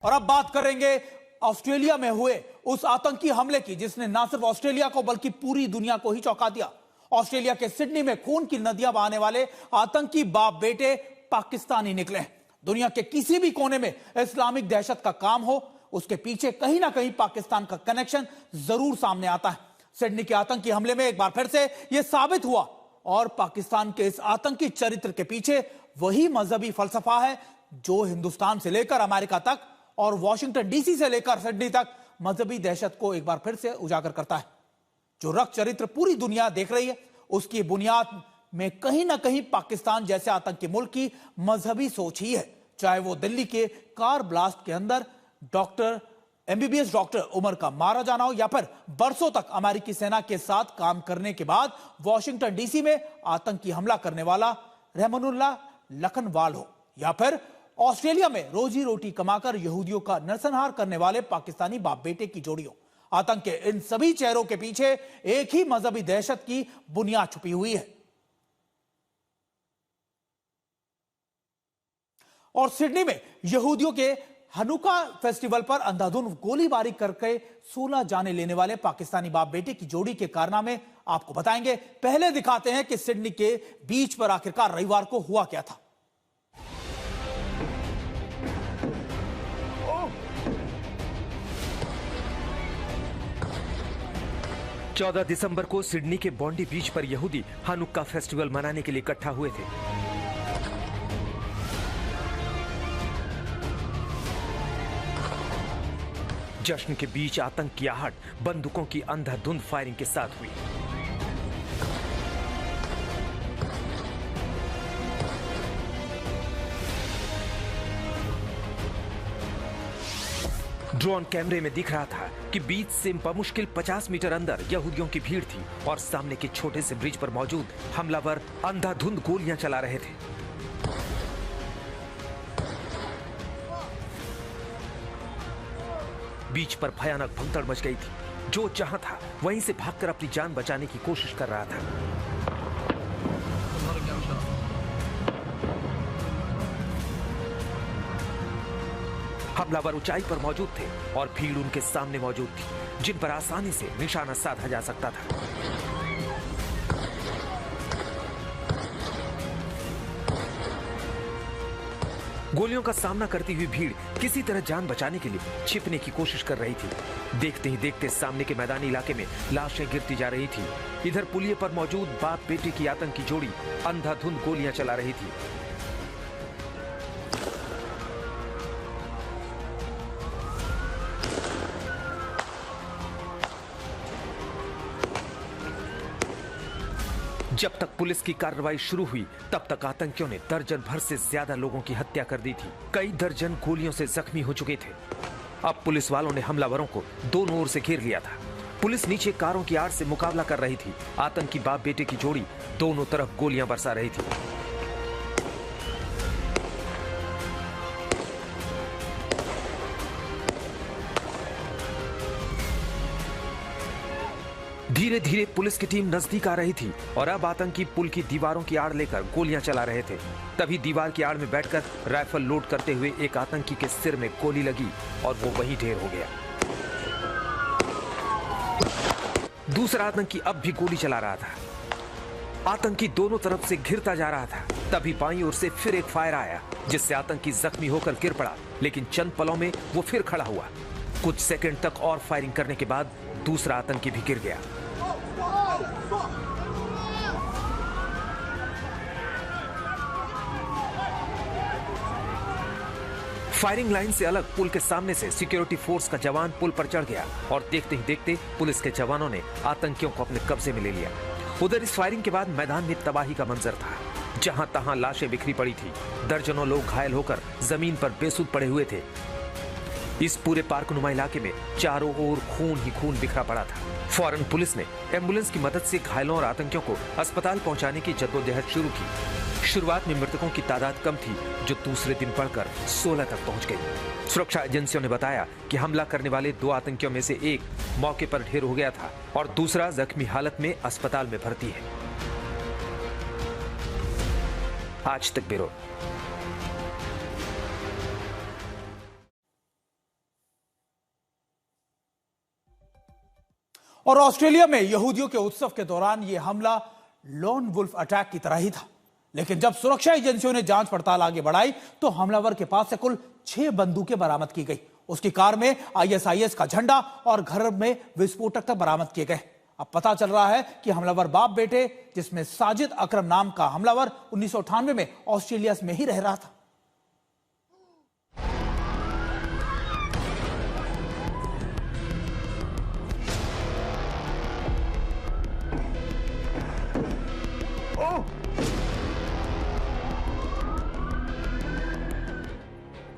और अब बात करेंगे ऑस्ट्रेलिया में हुए उस आतंकी हमले की जिसने न सिर्फ ऑस्ट्रेलिया को बल्कि पूरी दुनिया को ही चौंका दिया। ऑस्ट्रेलिया के सिडनी में खून की नदियां बहाने वाले आतंकी बाप बेटे पाकिस्तानी निकले हैं। दुनिया के किसी भी कोने में इस्लामिक दहशत का काम हो, उसके पीछे कहीं ना कहीं पाकिस्तान का कनेक्शन जरूर सामने आता है। सिडनी के आतंकी हमले में एक बार फिर से यह साबित हुआ और पाकिस्तान के इस आतंकी चरित्र के पीछे वही मजहबी फलसफा है जो हिंदुस्तान से लेकर अमेरिका तक और वॉशिंगटन डीसी से लेकर सिडनी तक मजहबी दहशत को एक बार फिर से उजागर करता है। जो रक्त चरित्र पूरी दुनिया देख रही है, उसकी बुनियाद में कहीं ना कहीं पाकिस्तान जैसे आतंकी मुल्क की मजहबी सोच ही है। चाहे वो दिल्ली के कार ब्लास्ट के अंदर एमबीबीएस डॉक्टर उमर का मारा जाना हो, या फिर बरसों तक अमेरिकी सेना के साथ काम करने के बाद वॉशिंगटन डीसी में आतंकी हमला करने वाला रहमानुल्लाह लखनवाल हो, या फिर ऑस्ट्रेलिया में रोजी रोटी कमाकर यहूदियों का नरसंहार करने वाले पाकिस्तानी बाप बेटे की जोड़ी हो। आतंक के इन सभी चेहरों के पीछे एक ही मजहबी दहशत की बुनियाद छुपी हुई है। और सिडनी में यहूदियों के हनुका फेस्टिवल पर अंधाधुंध गोलीबारी करके 16 जाने लेने वाले पाकिस्तानी बाप बेटे की जोड़ी के कारनामे आपको बताएंगे। पहले दिखाते हैं कि सिडनी के बीच पर आखिरकार रविवार को हुआ क्या था। 14 दिसंबर को सिडनी के बॉन्डी बीच पर यहूदी हनुक्का फेस्टिवल मनाने के लिए इकट्ठा हुए थे। जश्न के बीच आतंक की आहट बंदूकों की अंधाधुंध फायरिंग के साथ हुई। ड्रोन कैमरे में दिख रहा था कि बीच से बमुश्किल 50 मीटर अंदर यहूदियों की भीड़ थी और सामने के छोटे से ब्रिज पर मौजूद हमलावर अंधाधुंध गोलियां चला रहे थे। बीच पर भयानक भगदड़ मच गई थी। जो जहां था वहीं से भागकर अपनी जान बचाने की कोशिश कर रहा था। हमलावर ऊंचाई पर मौजूद थे और भीड़ उनके सामने मौजूद थी, जिन पर आसानी से निशाना साधा जा सकता था। गोलियों का सामना करती हुई भीड़ किसी तरह जान बचाने के लिए छिपने की कोशिश कर रही थी। देखते ही देखते सामने के मैदानी इलाके में लाशें गिरती जा रही थी। इधर पुलिये पर मौजूद बाप बेटे की आतंकी जोड़ी अंधाधुंध गोलियां चला रही थी। जब तक पुलिस की कार्रवाई शुरू हुई तब तक आतंकियों ने दर्जन भर से ज्यादा लोगों की हत्या कर दी थी। कई दर्जन गोलियों से जख्मी हो चुके थे। अब पुलिस वालों ने हमलावरों को दोनों ओर से घेर लिया था। पुलिस नीचे कारों की आड़ से मुकाबला कर रही थी। आतंकी बाप बेटे की जोड़ी दोनों तरफ गोलियां बरसा रही थी। धीरे धीरे पुलिस की टीम नजदीक आ रही थी और अब आतंकी पुल की दीवारों की आड़ लेकर गोलियां चला रहे थे। तभी दीवार की आड़ में बैठकर राइफल लोड करते हुए एक आतंकी के सिर में गोली लगी और वो वहीं ढेर हो गया। दूसरा आतंकी अब भी गोली चला रहा था। आतंकी दोनों तरफ से घिरता जा रहा था। तभी बाईं ओर से फिर एक फायर आया जिससे आतंकी जख्मी होकर गिर पड़ा, लेकिन चंद पलों में वो फिर खड़ा हुआ। कुछ सेकंड तक और फायरिंग करने के बाद दूसरा आतंकी भी गिर गया। फायरिंग लाइन से अलग पुल के सामने से सिक्योरिटी फोर्स का जवान पुल पर चढ़ गया और देखते ही देखते पुलिस के जवानों ने आतंकियों को अपने कब्जे में ले लिया। उधर इस फायरिंग के बाद मैदान में तबाही का मंजर था। जहां तहां लाशें बिखरी पड़ी थी। दर्जनों लोग घायल होकर जमीन पर बेसुध पड़े हुए थे। इस पूरे पार्कनुमा इलाके में चारों ओर खून ही खून बिखरा पड़ा था। फौरन पुलिस ने एम्बुलेंस की मदद से घायलों और आतंकियों को अस्पताल पहुंचाने की जद्दोजहद शुरू की। शुरुआत में मृतकों की तादाद कम थी, जो दूसरे दिन बढ़कर 16 तक पहुंच गई। सुरक्षा एजेंसियों ने बताया कि हमला करने वाले 2 आतंकियों में से एक मौके पर ढेर हो गया था और दूसरा जख्मी हालत में अस्पताल में भर्ती है। आज तक ब्यूरो। और ऑस्ट्रेलिया में यहूदियों के उत्सव के दौरान यह हमला लॉन वुल्फ अटैक की तरह ही था। लेकिन जब सुरक्षा एजेंसियों ने जांच पड़ताल आगे बढ़ाई तो हमलावर के पास से कुल 6 बंदूकें बरामद की गई। उसकी कार में आईएसआईएस का झंडा और घर में विस्फोटक तक बरामद किए गए। अब पता चल रहा है कि हमलावर बाप बेटे, जिसमें साजिद अकरम नाम का हमलावर 1998 में ऑस्ट्रेलिया में ही रह रहा था।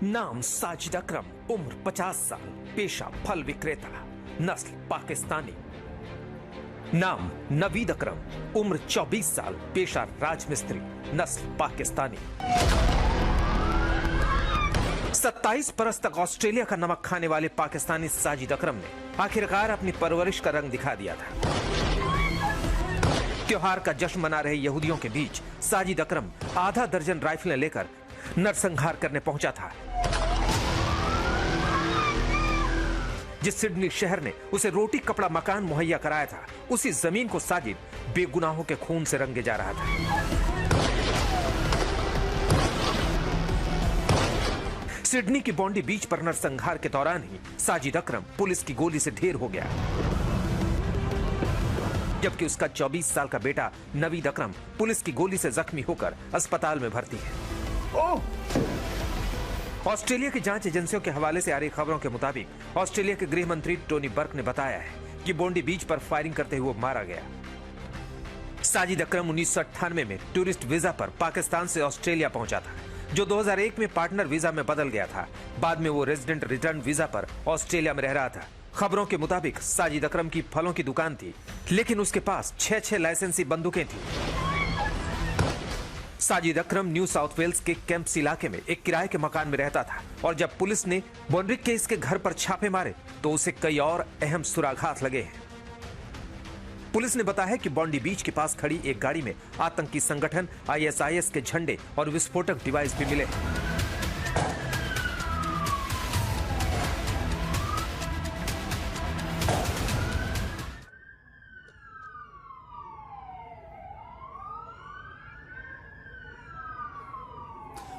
नाम साजिद अकरम, उम्र 50 साल, पेशा फल विक्रेता, नस्ल पाकिस्तानी। नाम नवीद अकरम, उम्र 24 साल, पेशा राजमिस्त्री, नस्ल पाकिस्तानी। 27 बरस तक ऑस्ट्रेलिया का नमक खाने वाले पाकिस्तानी साजिद अकरम ने आखिरकार अपनी परवरिश का रंग दिखा दिया था। त्योहार का जश्न मना रहे यहूदियों के बीच साजिद अकरम आधा दर्जन राइफलें लेकर नरसंहार करने पहुंचा था। जिस सिडनी शहर ने उसे रोटी कपड़ा मकान मुहैया कराया था, उसी जमीन को साजिद बेगुनाहों के खून से रंगे जा रहा था। सिडनी की बॉन्डी बीच पर नरसंहार के दौरान ही साजिद अकरम पुलिस की गोली से ढेर हो गया, जबकि उसका 24 साल का बेटा नवीद अकरम पुलिस की गोली से जख्मी होकर अस्पताल में भर्ती है। ऑस्ट्रेलिया की जांच एजेंसियों के हवाले से आ रही खबरों के मुताबिक ऑस्ट्रेलिया के गृह मंत्री टोनी बर्क ने बताया है कि बॉन्डी बीच पर फायरिंग करते हुए मारा गया। साजिद अकरम 1998 में टूरिस्ट वीजा पर पाकिस्तान से ऑस्ट्रेलिया पहुंचा था, जो 2001 में पार्टनर वीजा में बदल गया था। बाद में वो रेजिडेंट रिटर्न वीजा पर ऑस्ट्रेलिया में रह रहा था। खबरों के मुताबिक साजिद अकरम की फलों की दुकान थी, लेकिन उसके पास 6 लाइसेंसी बंदूकें थी। साजिद अकरम न्यू साउथ वेल्स के कैंप्स इलाके में एक किराए के मकान में रहता था और जब पुलिस ने बॉन्ड्रिक के इसके घर पर छापे मारे तो उसे कई और अहम सुराघात लगे हैं। पुलिस ने बताया कि बॉन्डी बीच के पास खड़ी एक गाड़ी में आतंकी संगठन आईएसआईएस के झंडे और विस्फोटक डिवाइस भी मिले।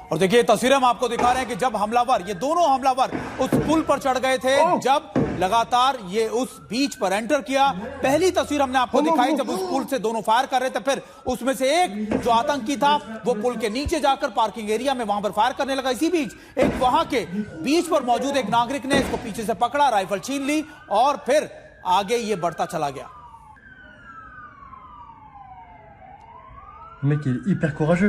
और देखिए तस्वीरें हम आपको दिखा रहे हैं कि जब हमलावर, ये दोनों हमलावर उस पुल पर चढ़ गए थे, जब लगातार ये उस बीच पर एंटर किया। पहली तस्वीर हमने आपको दिखाई जब उस पुल से दोनों फायर कर रहे थे, फिर उसमें से एक जो आतंकी था वो पुल के नीचे जाकर पार्किंग एरिया में वहां पर फायर करने लगा। इसी बीच एक वहां के बीच पर मौजूद एक नागरिक ने इसको पीछे से पकड़ा, राइफल छीन ली और फिर आगे ये बढ़ता चला गया।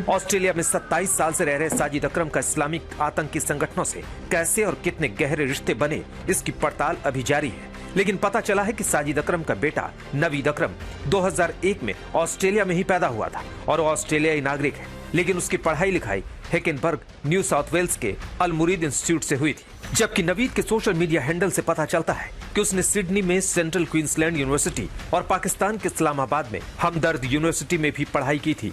ऑस्ट्रेलिया में 27 साल से रह रहे साजिद अकरम का इस्लामिक आतंकी संगठनों से कैसे और कितने गहरे रिश्ते बने, इसकी पड़ताल अभी जारी है। लेकिन पता चला है कि साजिद अकरम का बेटा नवीद अकरम 2001 में ऑस्ट्रेलिया में ही पैदा हुआ था और वो ऑस्ट्रेलियाई नागरिक है, लेकिन उसकी पढ़ाई लिखाई हेकेनबर्ग न्यू साउथ वेल्स के अल मुरीद इंस्टीट्यूट से हुई थी। जबकि नवीद के सोशल मीडिया हैंडल से पता चलता है कि उसने सिडनी में सेंट्रल क्वींसलैंड यूनिवर्सिटी और पाकिस्तान के इस्लामाबाद में हमदर्द यूनिवर्सिटी में भी पढ़ाई की थी।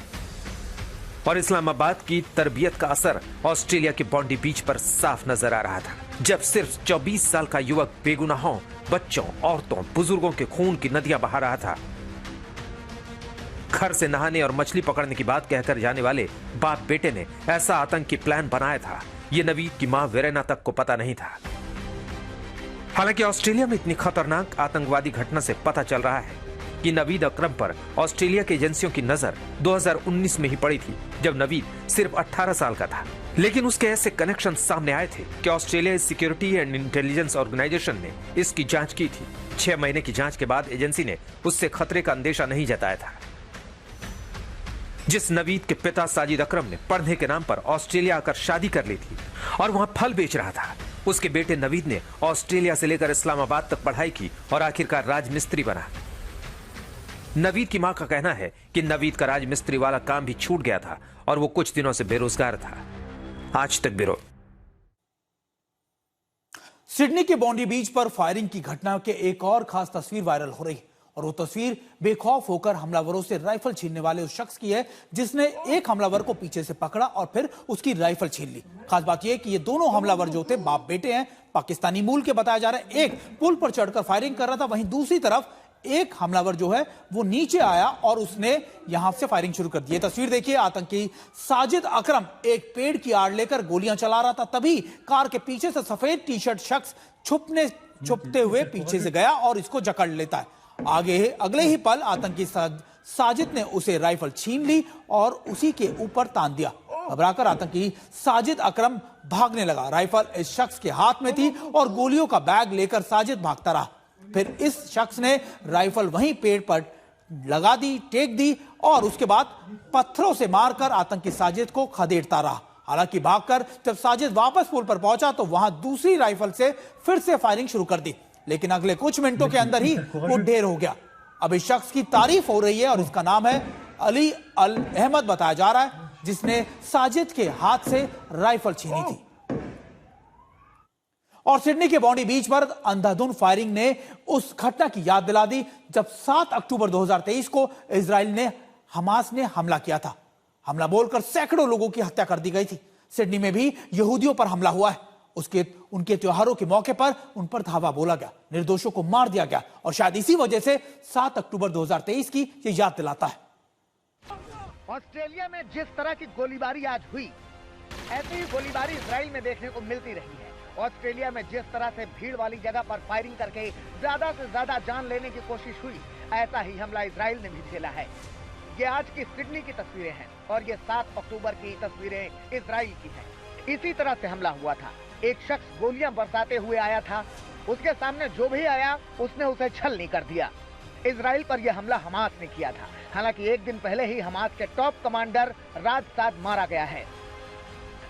और इस्लामाबाद की तरबियत का असर ऑस्ट्रेलिया के बॉन्डी बीच पर साफ नजर आ रहा था, जब सिर्फ 24 साल का युवक बेगुनाहों, बच्चों, औरतों, बुजुर्गों के खून की नदियां बहा रहा था। घर से नहाने और मछली पकड़ने की बात कहकर जाने वाले बाप बेटे ने ऐसा आतंकी प्लान बनाया था, ये नवीद की मां वेरेना तक को पता नहीं था। हालांकि ऑस्ट्रेलिया में इतनी खतरनाक आतंकवादी घटना से पता चल रहा है कि नवीद अकरम पर ऑस्ट्रेलिया की एजेंसियों की नजर 2019 में ही पड़ी थी, जब नवीद सिर्फ 18 साल का था। लेकिन उसके ऐसे कनेक्शन सामने आए थे कि Australia security and intelligence organisation ने इसकी जांच की थी। 6 महीने की जांच के बाद एजेंसी ने उससे खतरे का अंदेशा नहीं जताया था। जिस नवीद के पिता साजिद अकरम ने पढ़ने के नाम पर ऑस्ट्रेलिया आकर शादी कर ली थी और वहां फल बेच रहा था, उसके बेटे नवीद ने ऑस्ट्रेलिया से लेकर इस्लामाबाद तक पढ़ाई की और आखिरकार राजमिस्त्री बना। नवीद की मां का कहना है कि नवीद का राजमिस्त्री वाला काम भी छूट गया था और वो कुछ दिनों से बेरोजगार था। आज तक ब्यूरो। सिडनी के बॉन्डी बीच पर फायरिंग की घटना के एक और खास तस्वीर वायरल हो रही है और वो तस्वीर बेखौफ होकर हमलावरों से राइफल छीनने वाले उस शख्स की है जिसने एक हमलावर को पीछे से पकड़ा और फिर उसकी राइफल छीन ली। खास बात यह कि ये दोनों हमलावर जो थे बाप बेटे हैं, पाकिस्तानी मूल के बताया जा रहा है। एक पुल पर चढ़कर फायरिंग कर रहा था, वहीं दूसरी तरफ एक हमलावर जो है वो नीचे आया और उसने यहां से फायरिंग शुरू कर दी। तस्वीर देखिए, आतंकी साजिद अकरम एक पेड़ की आड़ लेकर गोलियां चला रहा था, तभी कार के पीछे से सफेद टी शर्ट शख्स छुपते हुए पीछे से गया और इसको जकड़ लेता है। अगले ही पल आतंकी साजिद ने उसे राइफल छीन ली और उसी के ऊपर तान दिया। घबराकर आतंकी साजिद अकरम भागने लगा। राइफल इस शख्स के हाथ में थी और गोलियों का बैग लेकर साजिद भागता रहा। फिर इस शख्स ने राइफल वहीं पेड़ पर लगा दी, टेक दी और उसके बाद पत्थरों से मारकर आतंकी साजिद को खदेड़ता रहा। हालांकि भागकर जब साजिद वापस पुल पर पहुंचा तो वहां दूसरी राइफल से फिर से फायरिंग शुरू कर दी, लेकिन अगले कुछ मिनटों के अंदर ही वो ढेर हो गया। अब इस शख्स की तारीफ हो रही है और इसका नाम है अली अल अहमद बताया जा रहा है, जिसने साजिद के हाथ से राइफल छीनी थी। और सिडनी के बॉन्डी बीच पर अंधाधुंध फायरिंग ने उस घटना की याद दिला दी जब 7 अक्टूबर 2023 को हमास ने हमला किया था। हमला बोलकर सैकड़ों लोगों की हत्या कर दी गई थी। सिडनी में भी यहूदियों पर हमला हुआ है। उनके त्योहारों के मौके पर उन पर धावा बोला गया, निर्दोषों को मार दिया गया और शायद इसी वजह से 7 अक्टूबर 2023 की ये याद दिलाता है। ऑस्ट्रेलिया में जिस तरह की गोलीबारी आज हुई, ऐसी ही गोलीबारी इजराइल में देखने को मिलती रही है। ऑस्ट्रेलिया में जिस तरह से भीड़ वाली जगह पर फायरिंग करके ज्यादा से ज्यादा जान लेने की कोशिश हुई, ऐसा ही हमला इजराइल ने भी झेला है। ये आज की सिडनी की तस्वीरें हैं और ये 7 अक्टूबर की तस्वीरें इजराइल की हैं। इसी तरह से हमला हुआ था। एक शख्स गोलियां बरसाते हुए आया था, उसके सामने जो भी आया उसने उसे छलनी कर दिया। इजराइल पर यह हमला हमास ने किया था। हालांकि एक दिन पहले ही हमास के टॉप कमांडर राज साद मारा गया है।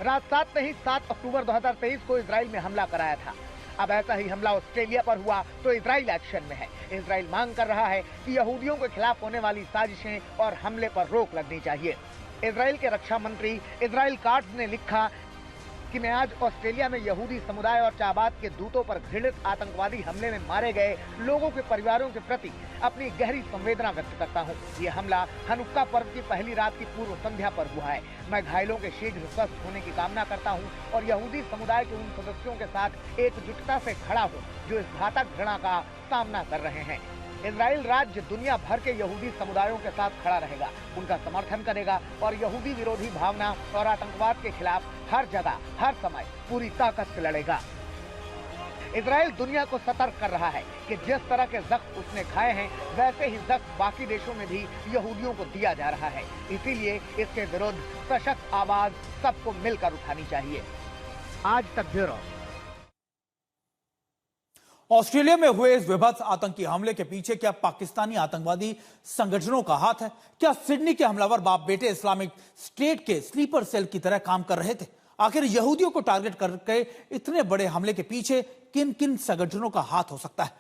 राज साद ने ही 7 अक्टूबर 2023 को इजराइल में हमला कराया था। अब ऐसा ही हमला ऑस्ट्रेलिया पर हुआ तो इजराइल एक्शन में है। इजराइल मांग कर रहा है कि यहूदियों के खिलाफ होने वाली साजिशें और हमले पर रोक लगनी चाहिए। इजराइल के रक्षा मंत्री इजराइल काट्ज ने लिखा कि मैं आज ऑस्ट्रेलिया में यहूदी समुदाय और चाबाद के दूतों पर घृणित आतंकवादी हमले में मारे गए लोगों के परिवारों के प्रति अपनी गहरी संवेदना व्यक्त करता हूं। ये हमला हनुक्का पर्व की पहली रात की पूर्व संध्या पर हुआ है। मैं घायलों के शीघ्र स्वस्थ होने की कामना करता हूं और यहूदी समुदाय के उन सदस्यों के साथ एकजुटता से खड़ा हूं जो इस घातक घृणा का सामना कर रहे हैं। इजराइल राज्य दुनिया भर के यहूदी समुदायों के साथ खड़ा रहेगा, उनका समर्थन करेगा और यहूदी विरोधी भावना और आतंकवाद के खिलाफ हर जगह हर समय पूरी ताकत से लड़ेगा। इजराइल दुनिया को सतर्क कर रहा है कि जिस तरह के जख्म उसने खाए हैं वैसे ही जख्म बाकी देशों में भी यहूदियों को दिया जा रहा है। इसीलिए इसके विरुद्ध सशक्त आवाज सबको मिलकर उठानी चाहिए। आज तक ब्यूरो। ऑस्ट्रेलिया में हुए इस विभत्स आतंकी हमले के पीछे क्या पाकिस्तानी आतंकवादी संगठनों का हाथ है? क्या सिडनी के हमलावर बाप बेटे इस्लामिक स्टेट के स्लीपर सेल की तरह काम कर रहे थे? आखिर यहूदियों को टारगेट करके इतने बड़े हमले के पीछे किन किन संगठनों का हाथ हो सकता है?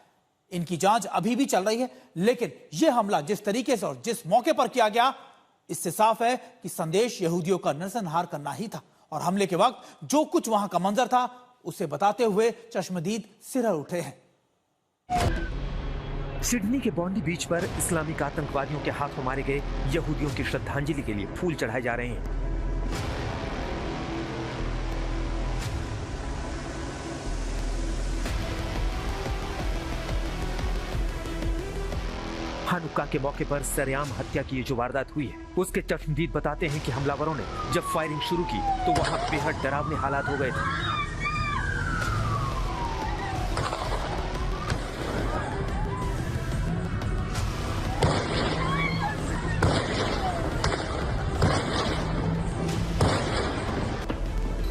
इनकी जांच अभी भी चल रही है, लेकिन यह हमला जिस तरीके से और जिस मौके पर किया गया, इससे साफ है कि संदेश यहूदियों का नरसंहार करना ही था। और हमले के वक्त जो कुछ वहां का मंजर था उसे बताते हुए चश्मदीद सिरहर उठे हैं। सिडनी के बॉन्डी बीच पर इस्लामिक आतंकवादियों के हाथों मारे गए यहूदियों की श्रद्धांजलि के लिए फूल चढ़ाए जा रहे हैं। हनुक्का के मौके पर सरेआम हत्या की जो वारदात हुई है, उसके चश्मदीद बताते हैं कि हमलावरों ने जब फायरिंग शुरू की तो वहां बेहद डरावने हालात हो गए थे।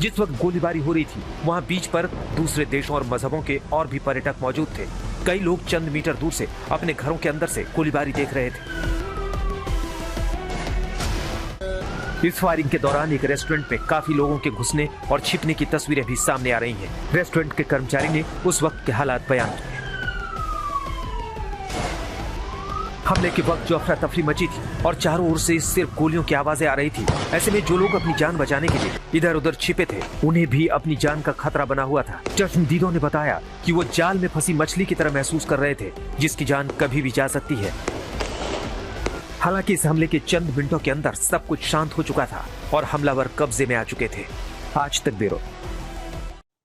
जिस वक्त गोलीबारी हो रही थी वहां बीच पर दूसरे देशों और मजहबों के और भी पर्यटक मौजूद थे। कई लोग चंद मीटर दूर से अपने घरों के अंदर से गोलीबारी देख रहे थे। इस फायरिंग के दौरान एक रेस्टोरेंट पे काफी लोगों के घुसने और छिपने की तस्वीरें भी सामने आ रही हैं। रेस्टोरेंट के कर्मचारी ने उस वक्त के हालात बयान किए। हमले के वक्त जो अफरा तफरी मची थी और चारों ओर से सिर्फ गोलियों की आवाजें आ रही थी। ऐसे में जो लोग अपनी जान बचाने के लिए इधर उधर छिपे थे, उन्हें भी अपनी जान का खतरा बना हुआ था। चश्मदीदों ने बताया कि वो जाल में फंसी मछली की तरह महसूस कर रहे थे, जिसकी जान कभी भी जा सकती है। हालांकि इस हमले के चंद मिनटों के अंदर सब कुछ शांत हो चुका था और हमलावर कब्जे में आ चुके थे। आज तक ब्यूरो।